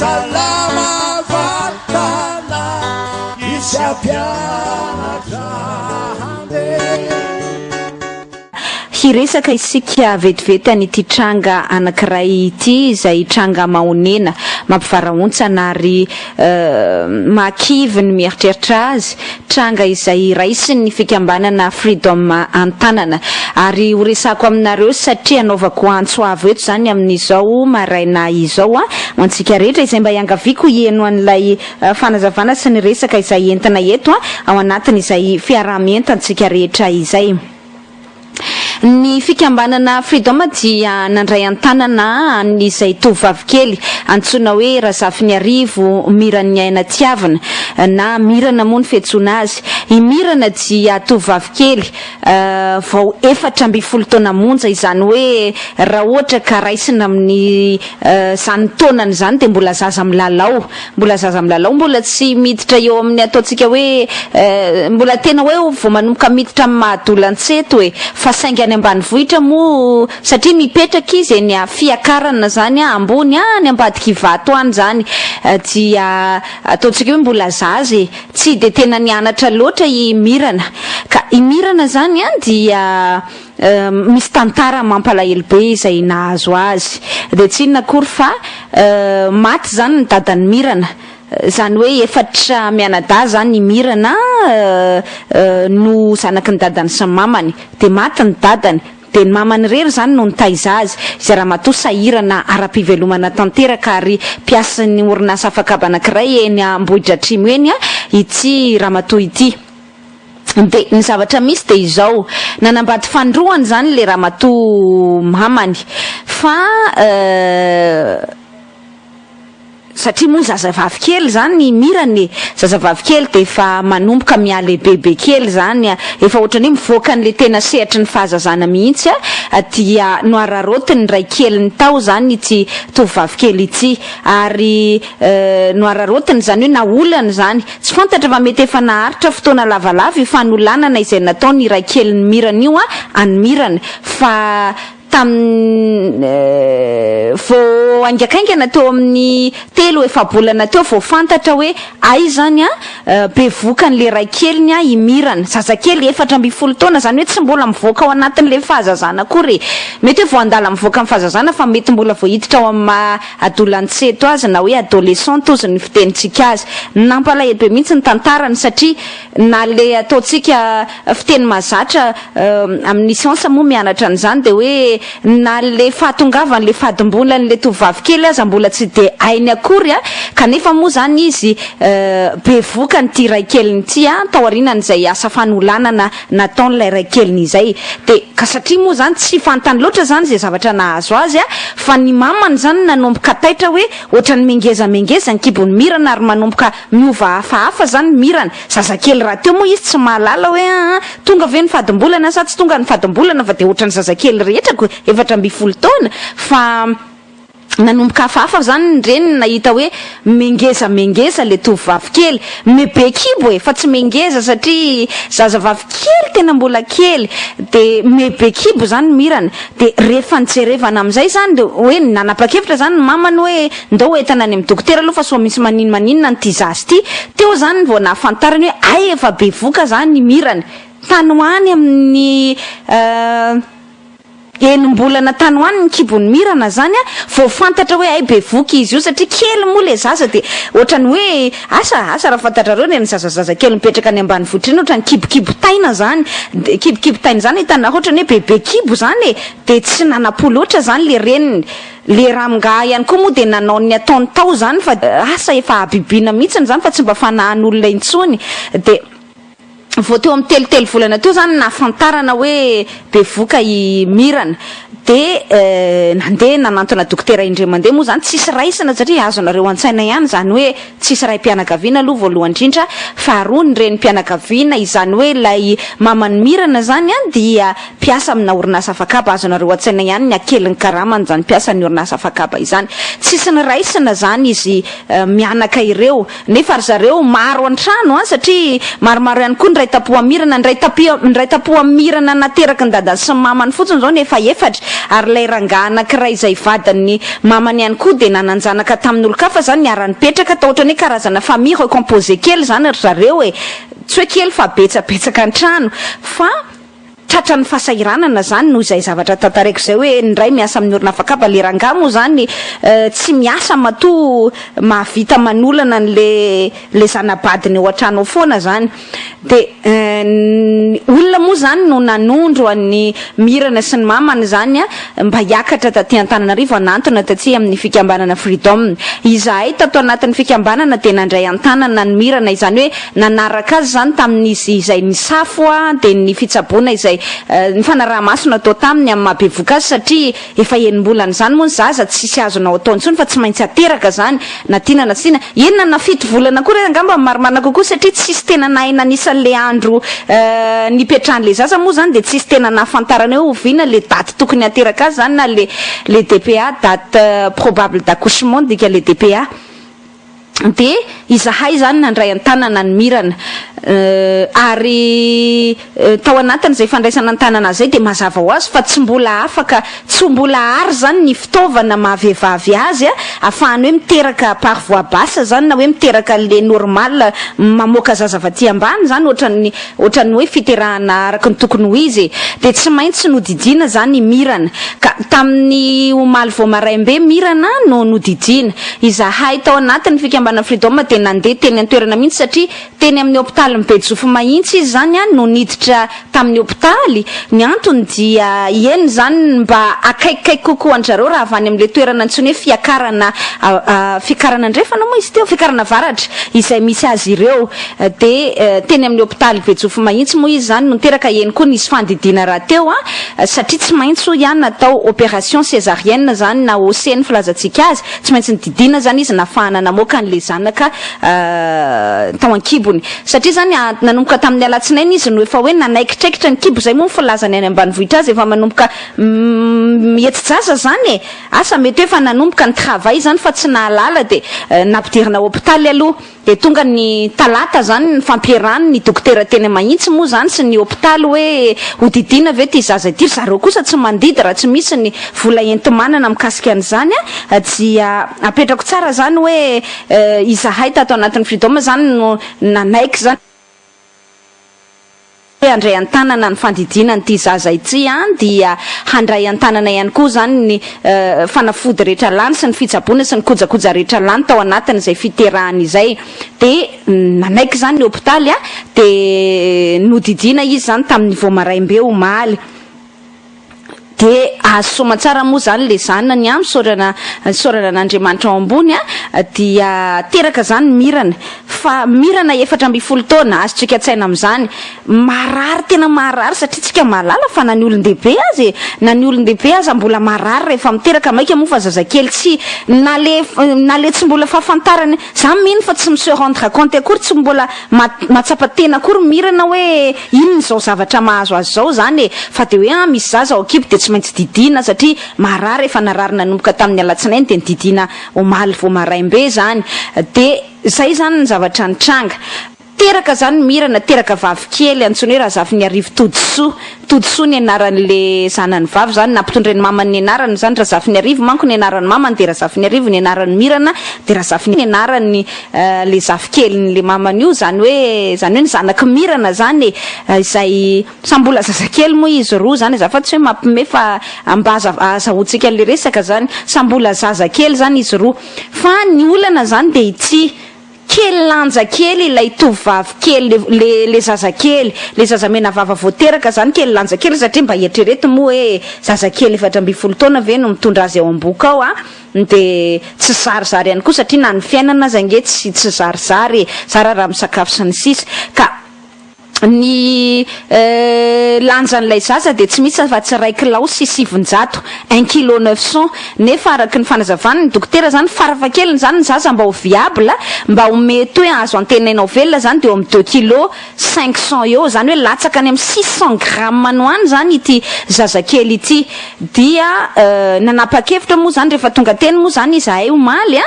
salama vatana isyapianatra hiresaka isika vetivety an'ity tranga anankiray ity izay tranga mahonena mampivarahontsana ary makivy ny mieritreritra azy tranga izay raisiny fikambanana Freedom Antanana ary horesako aminareo satria anaovako antsoavo eto zany amin'izao maraina izao ho antsika rehetra izay mba iangaviako hieno an'ilay fanazavana sy ny resaka izay entina eto ao anatin'izay fiarahamientantsika rehetra izay. Ny fikambanana Freedom dia nandray antanana n'izay tovavy kely antsoina hoe Razafiny Arivo Mirana Aina Tiavana na Mirana moa ny fiantsoana azy. I Mirana dia tovavy kely vao 14 taona monja izany hoe raha ohatra ka raisina amin'ny zany taonany zany dia mbola zaza milalao mbola tsy miditra eo amin'ny ataontsika hoe mbola tena hoe vao manomboka miditra amin'ny mahadolan-tseto hoe fa saingy any ambanivohitra moa satria mipetraka izy eny fiakarana zany ambony any ambadiky vato any zany dia ataontsika hoe mbola zaza tsy de tena nianatra loatra i Mirana ka i Mirana zany dia misy tantara mampalahelo be izay nahazo azy de tsy inona akory fa maty zany ny dadan'ny Mirana zany hoe efatra mianadahy zany i Mirana no zanaky ny dadany sy ny mamany de maty ny dadany de ny mamany rery zany no nitaiza azy izay raha matoa sahirana ara-pivelomana tanteraka ary mpiasan'ny orinasa afakaba anankiray eny Ambohidratrimo eny ity ramatoa ity. De ny zavatra misy de izao nanambady fandroany zany le ramatoa mamany fa satria moa zazavavy kely zany i Mirana zazavavy kely de efa manomboka miala bebe kely zany efa ohatrany hoe mivoaka an'le tena sehatry ny fahazazana mihitsy dia noararotiny ray kely ny tao zany ity tovavy kely ity ary noararotiny zany hoe naolany zany tsy fantatra fa mety efa naharitra fotoana lavalava io fanolanana izay nataony ray kely ny Mirana io any Mirana fa vao angakaingana teo amin'ny 3 efa-bolana teo vao fantatra hoe ay zany be vokan'le ray keliny i Mirana zazakely 14 taona zany hoe tsy mbola mivoaka ao anatin'le fahazazana akory mety hoe vao andala mivoaka amin'ny fahazazana fa mety mbola vao hiditra ao amin'ny adolescente azy na hoe adolescente ozy ny fitenitsika azy nampalahelo be mihitsy ny tantarany satria na le ataontsika fiteny mazatra amin'ny siansa moa mianatra an'izany de hoe na le fahatongavany le fadimbolan'le tovavy kely aza mbola tsy de hainy akory kanefa moa zany izy be vokany ty ray keliny ty taorinan'izay asa fanolanana nataon'lay ray keliny izay de ka satria moa zany tsy fantany loatra zany zay zavatra nahazo azy fa ny mamany zany nanomboka taitra hoe ohatrany mengeza ny kibony Mirana ary manomboka miova hafahafa zany Mirana zazakely raha teo moa izy tsy mahalala hoe tonga ve ny fadimbolana sa tsy tonga ny fadimbolana fa de ohatrany zazakely rehetrako 14 taona fa nanomboka hafahafa zany ndreny nahita hoe mengeza le tovavy kely mebe kibo fa tsy mengeza satria zazavavy kely tena mbola kely de mebe kibo zany Mirana de rehefa nijerevana amizay zany de hoe nanapa-kevitra zany ny mamany hoe ndao entana any amin'ny dokotera aloha fa soa misy maninona ny ty zazy ty teo zany vao nahafantarany hoe ay efa be voka zany ny Mirana tanoany amin'ny enimbolana tanoany ny kibony Mirana zany vao fantatra hoe ay be voky izy io satria kely moa le zaza de ohatrany hoe asa raha fantatrareo ny zazazaza kely mipetraka any ambanivohitra iny ohatrany kibokibo taina zany de kibokibo taina zany hitana ohatrany hoe bebe kibo zany de tsy nanapo loatra zany le reniny le ramga ihany koa moa de nanao ny ataony tao zany fa asa efa abibina mihitsy zany fa tsy mba fanahan'olona intsony de vao teo amin'ny 3 volana teo zany nafantarana hoe be voka i Mirana de nandeha nanantona dokotera indray mandeha moa zany tsisy raisina satria azonareo an-tsaina ihany zany hoe tsisy ray mpianakaviana aloha voalohany indrindra faharoa ny reny mpianakaviana izany hoe lay mamany Mirana zany dia mpiasa amina orinasa afakaba azonareo an-tsaina ihany ny akeliny karamany zany mpiasa ny orinasa afakaba izany tsisy ny raisina zany izy mianaka ireo nefa ry zareo maro an-trano satria maromaro ihany koa ny ray tapo amirana ndray tapo amirana nateraka ny dadany sy mamany fotsiny zao nefa efatra ary lay rangaha anankiray izay vadany mamany ihany koa de nananjanaka tamin'olo-kafa zany niara-nipetraka tao ohatrany hoe karazana famille recomposé kely zany ry zareo tsy hoe kely fa betsabetsaka an-trano fa tratra ny fahasahiranana zany noho izay zavatra tantareko zay hoe ndray miasa amin'ny orona fakapa le rangaha moa zany tsy miasa matoa mahavita manolana le zanabadiny ao an-trano foana zany de olona moa zany no nanondro an'ny mirana sy ny mamany zany mba hiakatra taty Antananarivo anantona taty amin'ny fikambanana Freedom. Izahay tato anatin'ny fikambanana de nandray antanana ny mirana izany hoe nanaraka azy zany tamin'izy izay nisafo de ny fitsaboana izay ny fanaraha-masona atao taminy amin'ny mahabevoka azy satria efa enim-bolana zany moa ny zaza tsisy azonao atao intsony fa tsy maintsy ateraka zany na tiana na tsina enina na fito volana koa angamba marimarina kokoa satria tsisy tena naina anisan'le andro nipetrahan'le zaza moa zany de tsisy tena nahafantarana hoe oviana le daty tokony ateraka azy zany na le DPA date probable d'accouchement dika le DPA de izahay zany nandray antanana ny mirana ary tao anatiny zay fandraisana antanana zay de mazava ho azy fa tsy mbola ary zany ny fitaovana mahavehivavy azy afahany hoe miteraka par voie basse zany na hoe miteraka le normal mamoaka zaza vaty ambany zany ohatrany hoe fiterahana araka ny tokony ho izy de tsy maintsy nodidina zany mirana ka tamin'ny omaly vao maraimbe mirana no nodidina izahay tao anatiny fikambana Freedom de nandeha teny an-toerana mihitsy satria teny amin'ny hôpitaly Mibejofo mahitsy izy zany no niditra tamin'ny hôpitaly ny antony dia eny zany mba akaikikaiky kokoa an-jareo raha avy any amin'le toerana antsony hoe fiakarana ndrefana moa izy teo fiakarana varatra izay misy azy ireo de teny amin'ny hôpitaly Mibejofo mahitsy moa izy zany no niteraka eny koa nisy fandidina raha teo satria tsy maintsy ihany natao opération césarienne zany na OCN filazantsika azy tsy maintsy nididina zany izy nafahana namoaka an'le zanaka tao an-kibony satria zany nanomboka tamin'ny alatsinainy izy no efa hoe nanaikitraikitra ny kibo zay moa filazany any ambanivohitra azy efa manomboka mihetsi-jasa zany asa mety hoe efa nanomboka ny travail zany fa tsy nahalala de nampidirina hôpitaly aloha de tonga ny talata zany ny fampiarany ny dokotera teny mahitsy moa zany sy ny hôpitaly hoe hodidina ve ty zaza ity zareo kosa tsy mandidy raha tsy misy ny vola entimanana mikasika an'izany dia apetrako tsara zany hoe izahay tato anatin'ny Freedom zany no nanaiky zany handray antanana ny fandidinany ty zaza ity dia handray antanana ihany koa zany ny fanafody rehetra lany sy ny fitsaboana sy ny kojakoja rehetra lany tao anatiny izay fiterahany izay de nanaiky zany ny hôpitaly de nodidina izy zany tamin'ny vao maraimbe omaly de asomatsara moa zany le zanany sorana n'Andriamanitra ao ambony dia teraka zany mirana fa mirana 12 taona azotsika tsaina am'izany marary tena marary satria tsika malala fa na ny olon-dehibe azy mbola marary rehefa miteraka maika moa fa zazakely tsy na le tsy mbola fahafantarany za mino fa tsy se rendre compte akory tsy mbola matsapa tena akory mirana hoe inony zao zavatra mahazo azy zao zany fa de hoe misy zaza ao akibo de tsy maintsy didina satria marary efa narary nanomboka tamin'ny alatsinainy de nididina omaly vao maraimbe zany de zay zany ny zavatra nitranga teraka zany mirana teraka vavy kely antsony hoe raha zavy arivo todisoa ny anaran'le zanany vavy zany nampitondray ny mamany ny anarany zany raha zavy arivo manko ny anarany mamany de raha zavy arivo ny anarany mirana de raha zavy ny anarany le zavy kely ny mamany io zany hoe ny zanaky mirana zany izay sambola zazakely moa izy roa zany zafatsy hoe mampime fa mba azahoantsika le resaka zany sambola zazakely zany izy roa fa ny olana zany de ity kely lanja kely ilay tovavy kely le zazakely le zazamena vava voateraka zany kely lanja kely satria mba eritrereto moa hoe zazakely 12 taona ve no mitondra azy ao am-boka ao de tsy zarizary ihany koa satria na ny fiainana zange tsy zarizary zara raha misakafo sy ny sisa ka ny lanjan'ilay zaza de tsy misy fa tsy ray kilao sy 700 1 kilo 900 nefa araky ny fanazavany ny dokotera zany farafakeliny zany ny zaza mba ho viable mba ho mety hoe azo antenainao velona zany de eo amin'ny 2 kilo 500 eo zany hoe latsaka any amin'ny 600 grammes noany zany ity zazakely ity dia nanapa-kevitra moa zany rehefa tonga teny moa zany izahay omaly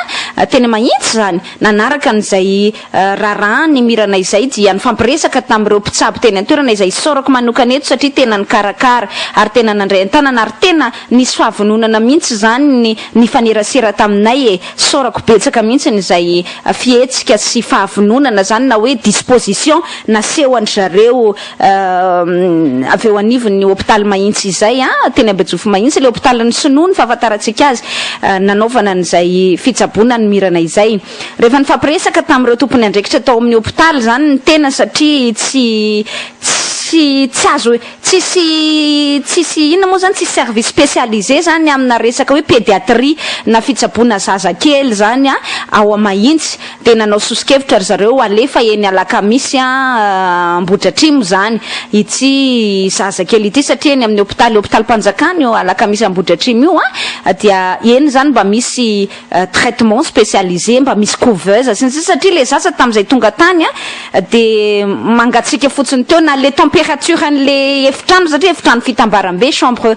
tena mahitsy zany nanaraka n'izay rarahany mirana izay dia nifampiresaka tamin'ireo mpitsabo teny an-toerana izay sorako manokana eto satria tena nikarakara ary tena nandray an-tanana ary tena nisy fahavononana mihitsy zany ny fanerasera taminay sorako betsaka mihitsy n'izay fihetsika sy fahavononana zany na hoe disposition naseho an zareo avy eo anivon'ny hôpitaly mahitsy izay teny Ambajofo mahitsy le hôpitaly ny Sinoa fahafantarantsika azy nanaovana n'izay fitsaboana ny mirana izay rehefa nifampiresaka tamin'ireo tompony andraikitra tao amin'ny hôpitaly zany ny tena satria tsy azo tsisy ina moa zany tsy service spécialisé zany amina resaka hoe pédiatrie na fitsaboana zazakely zany ao Mahitsy de nanao sosikevitra zareo alefa eny Alakamisy Ambohidratrimo zany ity zazakely ity satria eny amin'ny hôpitaly Mpanjakana io Alakamisy Ambohidratrimo io dia eny zany mba misy traitement spécialisé mba misy couveuse satria le zaza tam'izay tonga tany de mangatsika fotsiny teo na le température an'le efitrano satria efitrano fitambarambe chambre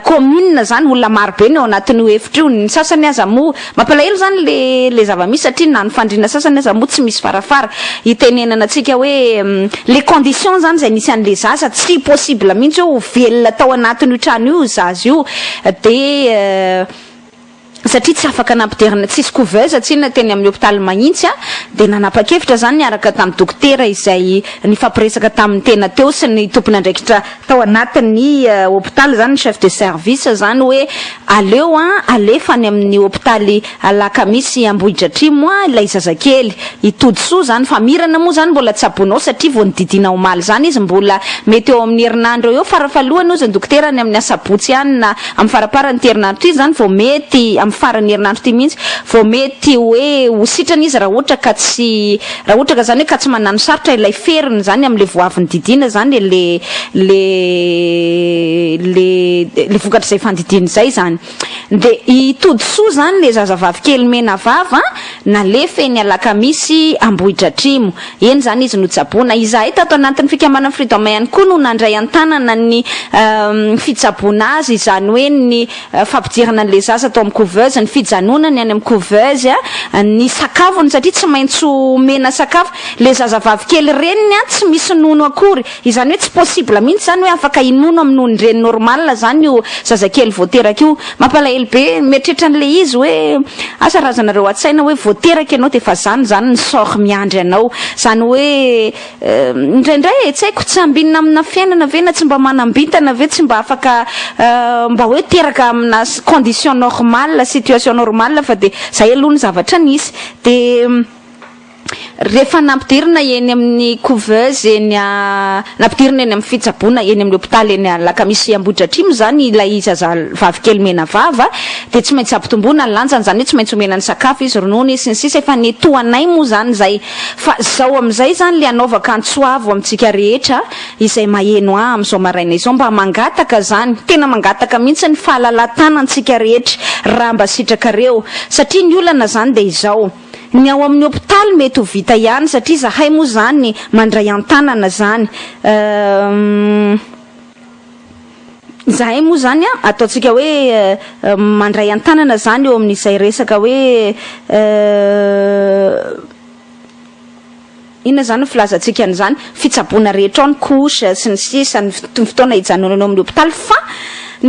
commune zany olona marobe ny ao anatin'io efitra io ny sasany aza mo mampalahelo zany le zava-misy satria na ny fandriana sasany aza mo tsy misy farafara itenenana atsika hoe les conditions zany zay nisy an'le zaza tsy possible mihitsy hoe ho velona tao anatin'io trano io zaza io de satria tsy afaka nampiderina tsisy couveuse tsina teny amin'ny hôpitaly Mahitsy de nanapa-kevitra zany niaraka tamin'ny dokotera izay nifampiresaka tamin'ny tena teo sy ny tompony andraikitra tao anatin'ny hôpitaly zany chef de service zany hoe aleo alefa any amin'ny hôpitaly Alakamisy Ambohidratrimo ilay zazakely itodsoa zany fa mirana moa zany mbola tsabonao satria vao nididina omaly zany izy mbola mety eo amin'ny herinandro eo farafahalohany ozy ny dokotera any amin'ny asabotsy any na amin'ny faraparany ty herinandro ty zany vao mety amin'ny farany herinandro ty mihitsy vao mety hoe ho sitrana izy raha ohatra ka zany hoe ka tsy manano sarotra ilay feriny zany am'le voaviny didina zany le vokatra zay fandidiny zay zany de itodsoa zany le zazavavy kely mena vava nalefa eny Alakamisy Ambohidratrimo eny zany izy notsaboana izahay tato anatin'ny fikambanana Freedom ihany koa no nandray an-tanana ny fitsaboana azy zany hoe ny fampidirana an'le zaza tao amin'ny couveuse ny fijanonany any amin'ny couveuse ny sakafony satria tsy maintsy mena sakafo le zazavavy kely reniny tsy misy nono akory izany hoe tsy possible mihitsy zany hoe afaka inono amin'ny nono reny normal zany io zazakely voateraka io mampalahelo be mieritreritra an'le izy hoe asa razanareo atsaina hoe voateraka ianao de fa zany ny sort miandry anao zany hoe indraindray tsy haiko tsy ambinina amina fiainana ve na tsy mba manambitana ve tsy mba afaka mba hoe teraka amina condition normale situation normale fa de zay aloha ny zavatra nisy de rehefa nampidirina eny amin'ny couveuse nampidirina eny amin'ny fitsaboana eny amin'ny hôpitaly eny Alakamisy Ambohidratrimo zany ilay zazavavy kely mena vava de tsy maintsy ampitomboana ny lanjany zany hoe tsy maintsy omena ny sakafo izy ronono sy ny sisa efa netoanay moa zany zay fa zao am'izay zany le anaovaka antsoavo amintsika rehetra izay maheno am'izao maraina izao mba mangataka zany tena mangataka mihitsy ny fahalalantanantsika rehetra raha mba sitrakareo satria ny olana zany de izao ny ao amin'ny hôpitaly mety ho vita ihany satria zahay moa zany mandray an-tanana zany zahay moa zany ataotsika hoe mandray an-tanana zany eo amin'izay resaka hoe ina zany filazantsika an'izany fitsaboana rehetra ao ny couche sy ny sisa ny fotoana hijanonana ao amin'ny hôpitaly fa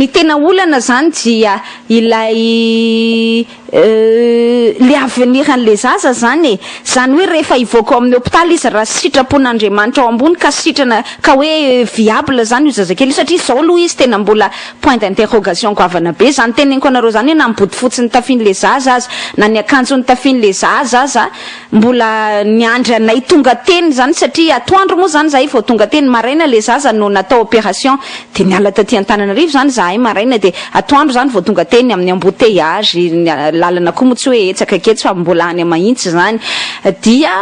ny tena olana zany dia ilay le avenir an'le zaza zany zany hoe rehefa ivoaka ao amin'ny hôpitaly izy raha sitrapon'Andriamanitra ao ambony ka sitrana ka hoe viable zany io zazakely satria zao aloha izy tena mbola point d'interrogation goavana be zany teneniko anareo zany hoe na mibody fotsiny tafin'le zaza aza na ny akanjony tafin'le zaza aza mbola niandry anay tonga teny zany satria atoandro moa zany zahay vao tonga teny maraina le zaza no natao opération de niala taty Antananarivo zany zahay maraina de atoandro zany vao tonga teny amin'ny embouteillage lalana koa moa tsy hoe etsaka ketsy fa mbola any Mahitsy zany dia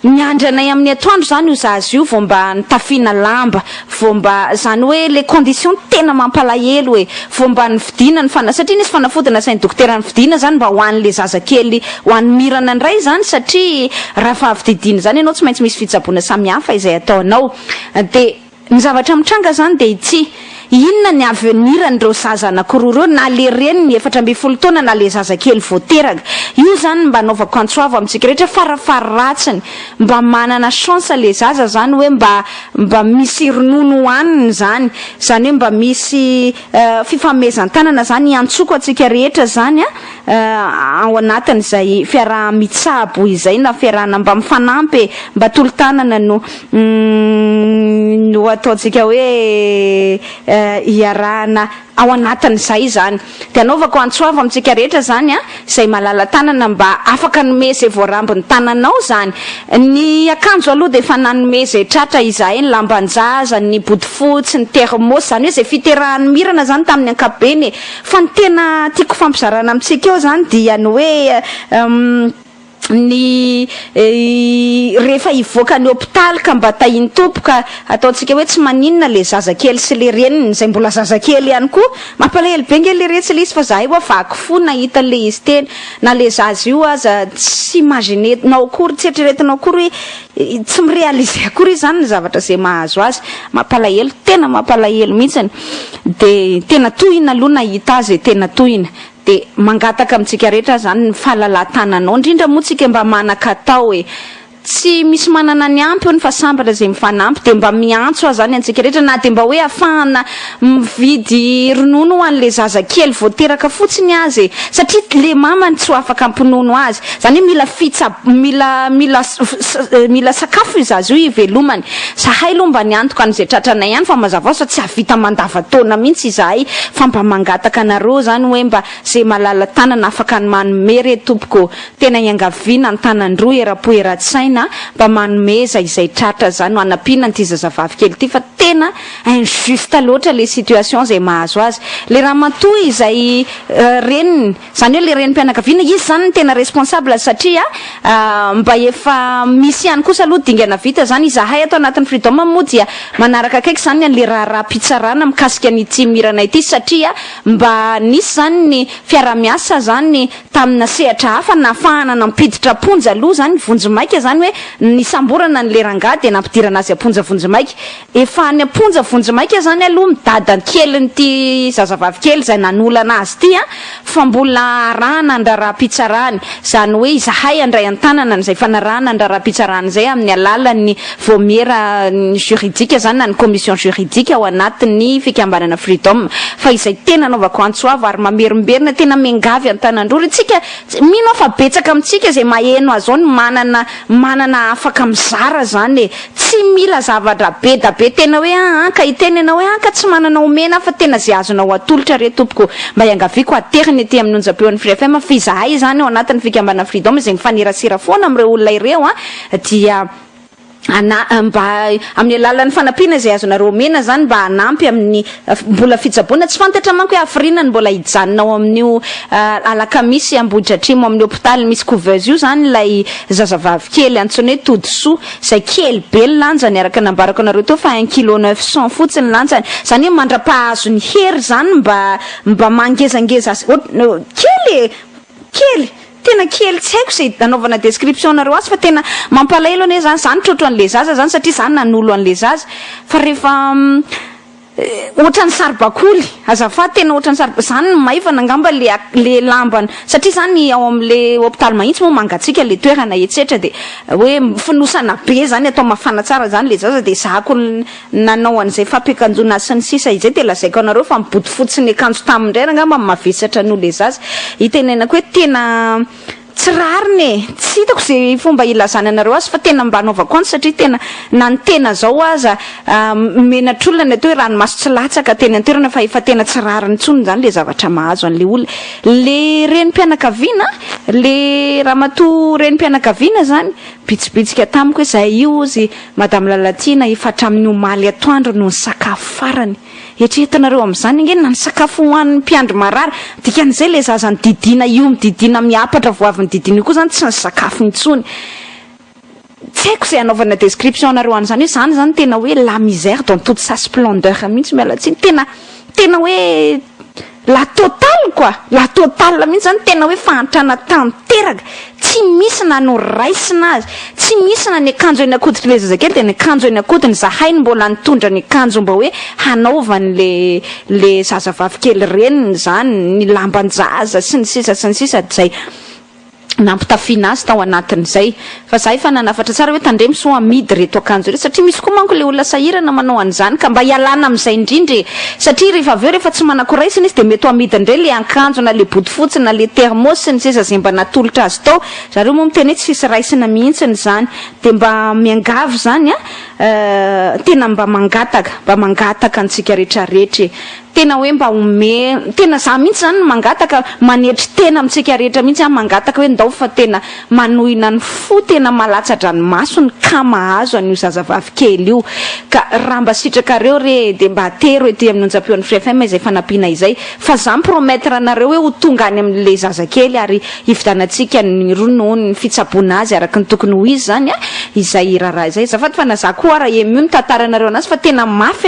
niandry anay amin'ny atoandro zany io zaza io vao mba nitafina lamba vao mba zany hoe les conditions tena mampalahelo hoe vao mba nividina ny satria nisy fanafodina sain'ny dokotera ny vidina zany mba ho an'le zaza kely ho an'ny mirana ndray zany satria raha fahavididina zany ianao tsy maintsy misy fitsaboana samihafa izay ataonao de ny zavatra mitranga zany de ity inona ny avenirandreo zaza anankiroa reo na le reniny 14 taona na le zazakely voateraka io zany mba anaovako antsoavo amintsika rehetra farafaratsiny mba manana chance le zaza zany hoe mba misy ronono hoaniny zany hoe mba misy fifamezantanana zany antsoko atsika rehetra zany ao anatin'izay fiaraha-mitsabo izay na fiarahana mba mifanampy mba tolo-tanana no ataontsika hoe iarahana ao anatin'izay zany de anaovako antsoavo amintsika rehetra zany izay malala tanana mba afaka nome zay voarambiny tananao zany ny akanjo aloha de efa nanome zay tratra izahay ny lambanjaza ny bodofotsy ny termos zany hoe zay fiterahany mirana zany tamin'ny ankapobeny fa ny tena tiako fampizarana amintsika eo zany dia ny hoe ny rehefa ivoaka ny hôpitaly ka mba tahiny tompoka ataontsika hoe tsy maninona le zazakely sy le reniny zay mbola zazakely ihany koa mampalahelo be nge le retsy le izy fa zahay hoa vaky fo nahita le izy teny na le zaza io aza tsy imaginetinao akory tsy eritreretinao akory hoe tsy mirealize akory izy zany ny zavatra zay mahazo azy mampalahelo tena mampalahelo mihitsiny de tena tohina aloha nahita azy tena tohina de mangataka amintsika rehetra zany ny fahalalantananao indrindra moa tsika mba manakatao tsy misy manana ny ampy eo ny fa sambatra zay mifanampy de mba miantso azy zany antsika rehetra na de mba hoe afahana mividy ronono ho an'le zazakely voateraka fotsiny azy satria le mamany tsy ho afaka ampinono azy zany hoe mila sakafo izy azy io ivelomany zahay aloha mba niantoka an'izay tratranay ihany fa mazava sa tsy havita mandavataona mihitsy izahay fa mba mangataka anareo zany hoe mba zay malala tanana afaka ny manome re tompoko tena iangaviana ny tanandroa era-po era-tsaina mba manomeza izay tratra zany no anapina ny ty zazavavy kely ty fa tena injuste loatra le situation zay mahazo azy le raha matoa izay reniny zany hoe le renim-pianakaviana izy zany ny tena responsable satria mba efa misy ihany kosa aloha dingana vita zany izahay ato anatin'ny freedom moa dia manaraka akaiky zany le raha-pitsarana mikasika an'ity mirana ity satria mba nisy zany ny fiara-miasa zany tamina sehatra hafa nahafahana nampiditra ponja aloha zany vonjimaika zany hoe nisamborana ny leranga de nampidirana azy aponja vonjimaika efa ny aponja vonjimaika zany aloha midada kely nyty zazavavy kely zay nanolana azy ty fa mbola arahana ndraraha-pitsarany zany hoe izahay andray an-tanana n'izay fanarahana ndraraha-pitsarany zay amin'ny alalan'ny vomiera ny juridika zany na ny commission juridika ao anatin'ny fikambanana freedom fa izay tena anaovako antsoavo ary mamerimberina tena mengavy an-tanandrory tsika mino fa betsaka amintsika zay maheno azao ny manana afaka mizara zany tsy mila zavatra be da be tena hoe ka itenena hoe ka tsy manana omena fa tena zay azonao atolotra re tompoko mba iangaviako ateriny ety amin'ny onjam-peon'ny Free FM fa izahay zany ao anatin'ny fikambanana freedom zay mifanerasera foana amin'ireo olona ireo dia mba amin'ny alalan'ny fanampiana zay azonareo mena zany mba hanampy amin'ny mbola fitsaboana tsy fantatra manko hoe afrina ny mbola hijanonao amin'io alakamisy Ambohidratrimo amin'ny hôpitaly misy couveuse io zany lay zazavavy kely antsoina hoe Todisoa zay kely be ny lanjany araka nambarako anareo teo fa 1 kg 900 fotsiny ny lanjany zany hoe mandra-pahazo ny hery zany mba mangezangeza kely tena kely tsy haiko zay anaovana description nareo azy fa tena mampalahelo ane zany trotro an'le zaza zany satria zany nanolo an'le zaza fa rehefa ohatrany saribakoly azafady tena ohatrany zany maivana angamba le lambany satria zany ao am'le hôpitaly mahitsy moa mangatsika le toerana etsetra de hoe finosana be zany atao mafana tsara zany le zaza de zahako nanao an'izay fampiakanjona sy ny sisa izay de lazaiko anareo fa mibody fotsiny akanjo tamindray angamba mavesatra no le zaza hitenenako hoe tena tsy rariny tsy hitako zay fomba ilazana anareo azy fa tena mba anaovako any satria tena na ny tena zao aza menatr'olona ny atao hoe ranomaso tsy latsaka teny an-toerana fa efa tena tsy rariny tsony zany le zavatra mahazo an'le olona le renim-pianakaviana le ramatoa renim-pianakaviana zany bitsibitsika tamiko hoe zahay io izy madame Lalatina efa hatramin'ny omaly atoandro no ny sakafo farany etretanareo am'izany nge na ny sakafo hoan'ny mpiandro marary dikan'izay le zaza ny didina io mididina miapatra voavy ny didina io koa zany tsy ny sakafo intsony tsy haiko zay anaovana description nareo an'izany hoe zany zany tena hoe la misère dans toute sa splendeur mihitsy mialatsiny tena hoe la totale quoi la totale mihitsy zany tena hoe fahantrana tanteraka tsy misy na no raisina azy tsy misy na ny akanjo eny akoditra le zazakely de ny akanjo eny akodiny zahay mbola nitondra ny akanjo mba hoe hanaovany le zazavavy kely reniny zany ny lambanjaza sy ny sisa zay nampitafiana azy tao anatin'izay fa zahay fa nanafatra tsara hoe tandremy so amidy reto akanjo reto satria misy koa manko le olona sahirana manao an'izany ka mba hialana amin'izay indrindra satria rehefa aveo rehefa tsy manako-raisina izy de mety ho amidy indray le akanjo na le bodofotsy na le termos sy ny sisa zay mba natolotra azy tao zareo moa miteny hoe tsisy raisina mihitsiny zany de mba miangavy zany tena mba mangataka antsika rehetrarehetra tena hoe mba ome tena za mihitsy zany mangataka manetry tena amintsika rehetra mihitsy mangataka hoe ndao fa tena manohina ny fo tena malatsa-dranomaso ny kama azo an'io zazavavy kely io ka raha mba sitrakareo re de mba atero ety amin'ny onjam-peon'ny FM izay fanampiana izay fa za mipromettre anareo hoe ho tonga any amin'le zazakely ary hividanantsika ny ronono ny fitsaboana azy araka ny tokony ho izy zany izay raharaha izay zafady fa na za koa raha emy ny tantaranareo anazy fa tena mafy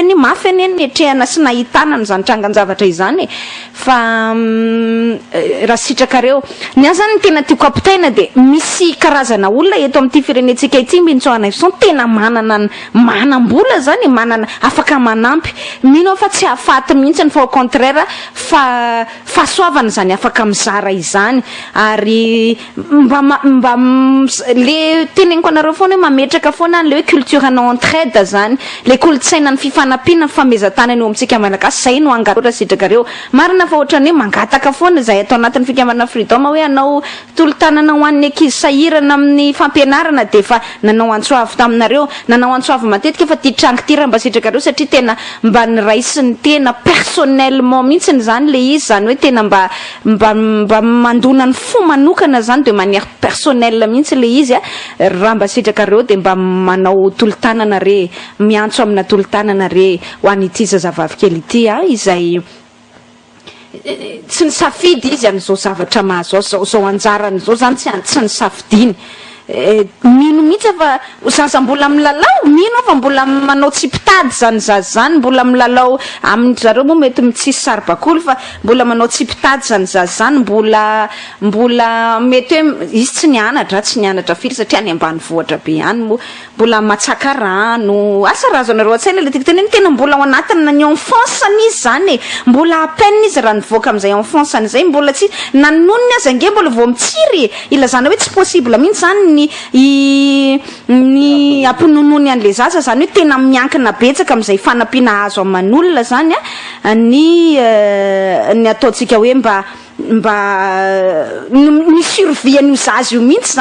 any netrehana sy nahitana zany trangan-javatra izany fa raha sitrakareo ny azy zany tena tiako ampitaina de misy karazana olona eto amin'ity firenentsika ity mbintsoana son tena manam-bola zany manana afaka manampy mino fa tsy afaty mihitsy fa au contraire fa fahasoavana zany afaka mizara izany ary mba le teneniko anareo foana hoe mametraka foana le hoe culture en entraide zany le kolotsaina ny fifanampiana famezatana eo amintsika malagasy zay no angatora sitrakareo marina fa ohatrany hoe mangataka foana zay atao anatin'ny fikambanana Freedom hoe anao tolotanana ho an'ny ankizy sahirana amin'ny fampianarana de fa nanao antsoavy taminareo nanao antsoavy matetika fa ty trango ty raha mba sitrakareo satria tena mba niraisiny tena personnellement mihitsy zany le izy zany hoe tena mba mandona ny fo manokana zany de manière personnelle mihitsy le izy raha mba sitrakareo de mba manao tolotanana re miantso amina tolotanana re ho an'ity zazavavy kely ity izay tsy ny safidy izy am'izao zavatra mahazo zao anjarany zao zany tsy ny safidiny mino mihitsy fa zaza mbola milalao mino fa mbola manao tsipitady zany zaza zany mbola milalao amin'ny zareo moa mety mitsisy saribakolo fa mbola manao tsipitady zany zaza zany mbola mety hoe izy tsy nianatra firy satria any ambany vohatra be ihany moa mbola matsaka rano asa razo anareo an-tsaina le tiako teneny tena mbola ao anatiny na ny enfance izy zany mbola apeine izy raha nivoaka amin'izay enfance an'izay mbola tsy nanonony azy ange mbola vao mitsiry ilazana hoe tsy possible mihitsy zany ny ampinonony an'le zaza zany hoe tena miankina betsaka amin'izay fanampiana azo aman'olona zany ny ataotsika hoe mba ny survie an'io zaza io mihitsy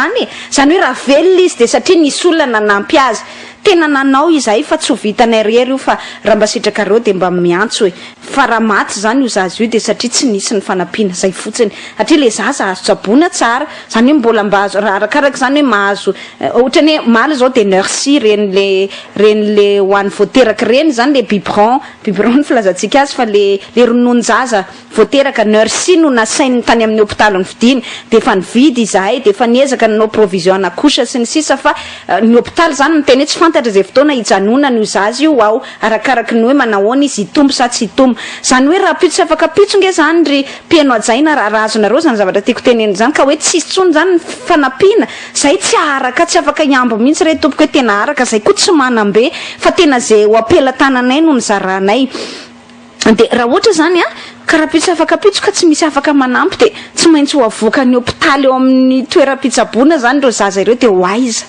zany hoe raha velona izy de satria nisy olona nanampy azy tena nanao izahay fa tsy ho vitanay rery io fa raha mba sitrakareo de mba miantso hoe fa raha maty zany io zaza io de satria tsy nisy ny fanampiana zay fotsiny satria le zaza azo tsaboina tsara zany hoe mbola mba azo arakaraka zany hoe mahazo ohatrany hoe maly zao de nursi reny le ho an'ny voateraka reny zany le biberon ny filazantsika azy fa le rononon-jaza voateraka nursi no nasainy tany amin'ny hôpitaly ny vidiny de fa nividy izahay de fa niezaka nanao provision na couche sy ny sisa fa ny hôpitaly zany miteny tsy fantatra zay fotoana hijanonana io zaza io ao arakaraka ny hoe manahoana izy hitombo sa tsy hitombo zany hoe raha pitso afaka pitso nge zany ry piano ajaina raha azonareo zany zavatra tiako teneny zany ka hoe tsisy tsony zany fanampiana zay tsy araka tsy afaka iambo mihitsy re tompoko hoe tena araka zay koa tsy manambe fa tena zay ho apela-tananay no ny zaranay de raha ohatra zany karapitso afaka pitso ka tsy misy afaka manampy de tsy maintsy ho avoaka ny hôpitaly eo amin'ny toeram-pitsaboana zany reo zaza ireo de ho aiza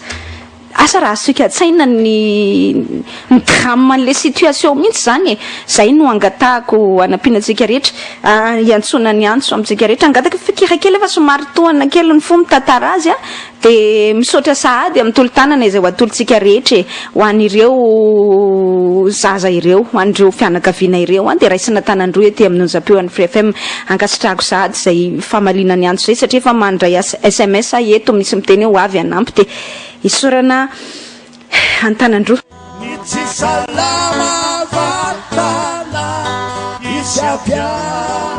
asa raha azotsika tsaina ny drame an'le situation mihitsy zany zay no angatahako anampianatsika rehetra iantsona ny antso amintsika rehetra angataka fikira kely efa somary tohana kely ny fo mitantara azy de misaotra sahady amin'ny tolotanana izay ho atolotsika rehetra ho an'ireo zaza ireo ho an'ireo fianakaviana ireo de raisina tanandroy ety amin'ny onjam-peon'ny FM ankasitrahako sahady zay famalina ny antso zay satria efa mandray SMS eto misy miteny ho avy anampy de isorana antanandro Salama vatana isapia